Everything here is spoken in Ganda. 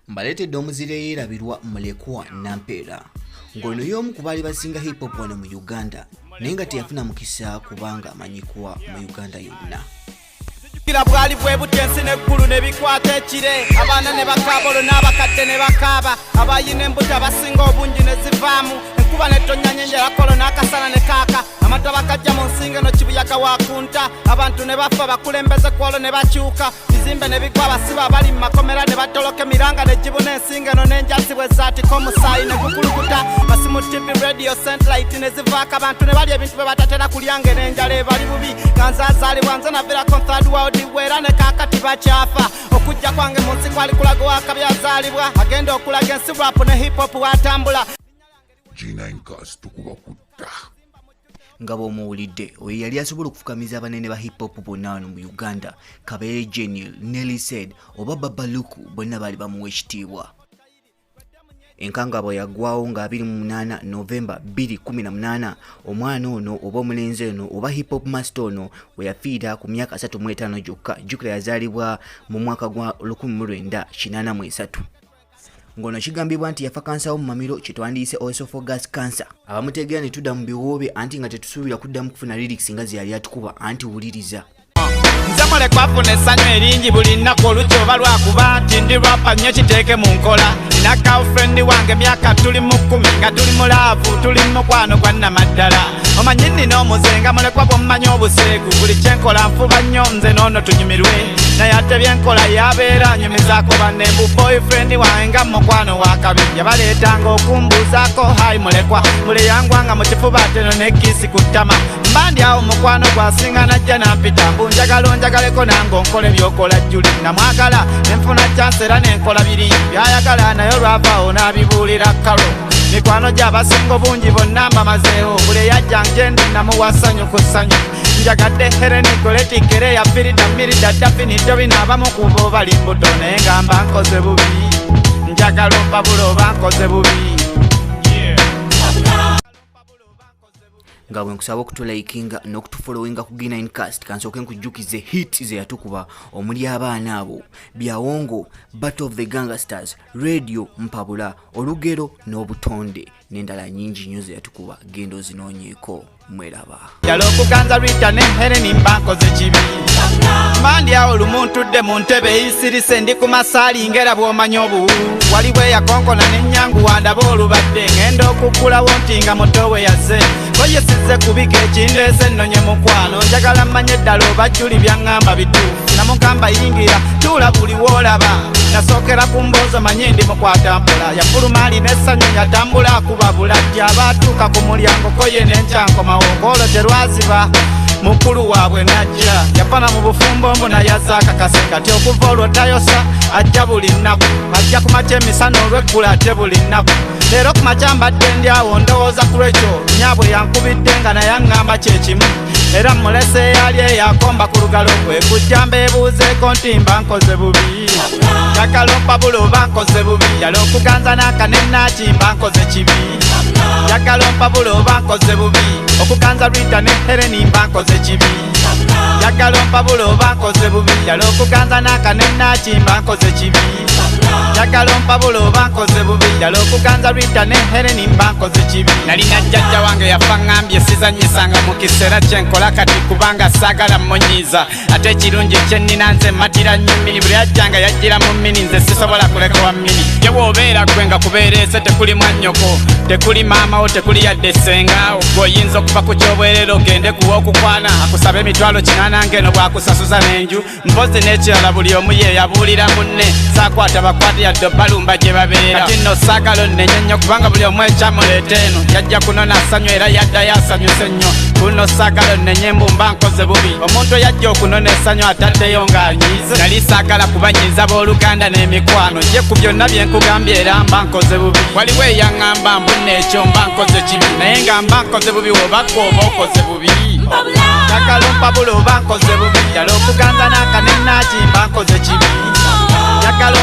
Mbaletedde omuzire yeerabirwa Mulekwa Nampeera ng'ono y'omu ku baali basinga hip hop wano mu Uganda naye nga teyafuna mukisa kubanga amanyikwa mu Uganda yonna. Kila bwali bwe butensi n'eggulu ne bikwata ekire abaana ne bakaabolo n'abakadde ne bakaaba abayina embuto abasinga obungi ne zivaamu enkuba n'ettonnya nyenjera kolo n'akasana ne kaaka amata bakajja mu nsinga no kibuyaga waakunta abantu ne bafa bakulembeze kwolo ne bakyuka bizimbe ne bigwa abasiba abali mu makomera ne batoloka emiranga ne gibu n'ensinga no n'enjasi bwe zaatika omusaayi ne gukulukuta masimu TV radio satellite ne zivaako abantu ne balya ebintu bye batatera kulyange n'enjala ebali bubi ganzaazaalibwa nze nabeerako third world wera ne kakati bakyafa okujja kwange mu nsi kwali kulaga wakabi azaalibwa agenda okulaga ensi rap ne hip hop watambula G9 tukubakutta nga bw'omuwulidde oyo yali asobola okufukamiza abanene ba hip hop bonna wano mu Uganda. Kabeere Genial, Nelly Said oba Babaluku bonna baali bamuwa ekitiibwa. Enkangabwa yaggwawo nga 28 Novemba 2018 omwana ono oba omulenzi ono oba hip hop master ono we yafiira ku myaka 35 gyokka. Jjukira yazaalibwa mu mwaka gwa 1983. Ngono kigambibwa nti yafa kansawo mu mamiro kitwandiise esophagus cancer. Abamutegeera ne tudda mu biwoobe anti nga tetusuubira kuddamu kufuna lyrics nga ze yali atukuba anti wuliriza. Nze Mulekwa afuna essanyu eringi buli nnaku olukyoba lwakuba nti ndi rapa nnyo kiteeke mu nkola. Nina girlfriend wange myaka tuli mu 10 nga tuli mu laavu tuli mu mukwano gwa nnamaddala. Omanyi nnina omuzenga Mulekwa bw'omumanyi obuseegu buli kyenkola nfuba nnyo nze n'ono tunyumirwe naye ate byenkola yabeera anyumizaako banne mbu boyfriend wange nga mukwano wa kabi yabaleetanga okumbuuzaako hayi Mulekwa buli yangwanga mu kifuba ateno n'ekkiisi ku ttama mbandi awo mukwano gwasinga najja nampita mbu njagala onjagaleko nange onkola ebyokola jjuli namwagala nenfuna chance era nenkola biri byayagala naye olwavaawo n'abibuulira kalo mikwano gy'abasinga obungi bonna mbamazeewo buli yajja njendi namuwa ssanyu ku ssanyu njagadde hereni koletikere ya firida mirida dafinito binaabamu kubo bali mbuto naye ngamba nkoze bubi njagala ompabula oba nkoze bubi. Nga bwe nkusaba okutulaikinga n'okutufollowinga ku G9 Cast kansooke nkujjukize hit ze yatukuba omuli abaana abo Byawongo, Battle of the Gangsters, Radio Mpabula, Olugero n'Obutonde n'endala nnyingi nnyo ze yatukuba. Genda ozinoonyeeko mweraba. Yalo okuganza Rita ne Helen mbankoze kibi mbandi awo lumuntudde mu ntebe eyisirise ndi ku masaali ngera bw'omanyi obuwulu wali bwe yakonkona n'ennyangu wandaba olubadde ngenda okuggulawo nti nga muto we yazze koyesize kubika ekindeese nnonye mukwano njagala mmanye eddala oba jjuli byaŋŋamba bituufu namugamba yingira tuula buli w'olaba nasookera ku mboozi manye ndi mukwata mpola yafuluma alina essanyu yatambula akuba bulajja abaatuuka ku mulyango koye n'enkyankomawo ng'olwo terwaziba mukulu waabwe najja yafana mu bufumbo mbu naye azza akakase kati okuva olwo tayosa ajja buli nnaku ajja ku makya emisana olw'eggula ate buli nnaku leero ku makya mbadde ndi awo ndowooza ku lwekyo nyaabwe yankubidde nga naye aŋŋamba kyekimu era mulese eyali eyakomba ku lugalo kwe kujja mbeebuuzeeko nti mba nkoze bubi njagala ompabula oba nkoze bubi yala okuganza n'akanennaaki mba nkoze kibi njagala ompabula oba nkoze bubi okuganza Rita ne Helen mba nkoze kibi njagala ompabula oba nkoze bubi yala okuganza n'akanennaaki mba nkoze kibi njagala ompabula oba nkoze bubi yala okuganza Rita ne Helen mba nkoze kibi. Nalina jjajja wange yafa ŋŋambye sizanyisanga mu kiseera kyenkola kati kubanga saagala mmonyiiza ate ekirungi kyennina nze matira nnyo mmini buli yajjanga yajjira mu mmini nze sisobola kuleka wa mmini ye bw'obeera gwe nga kubeereese tekuli mwannyoko tekuli maamawo tekuli yadde ssengawo gw'oyinza okuva ku kyobwerero ogende kuwa okukwana akusaba emitwalo 80 ngeno bw'akusasuza n'enju mpozi n'ekirala buli omu ye yabuulira munne saakwata bakwate yadde obbalumba gye babeera kati nno saagala onnenye nnyo kubanga buli omu ekyamuleeta eno yajja kunona assanyu era yaddayo asanyuse nnyo kuno saagala onnenye mbu mba nkoze bubi omuntu yajja okunona essanyu ataddeyo ng'anyiize nali saagala kubanyiiza b'oluganda n'emikwano ye ku byonna bye nkugambye era mba nkoze bubi waliwo eyaŋŋamba mbu n'ekyo mba nkoze kibi naye nga mba nkoze bubi wobakka oba okoze bubi njagala ompabula oba nkoze bubi yala okuganza n'akanennaaki mba nkoze kibi njagala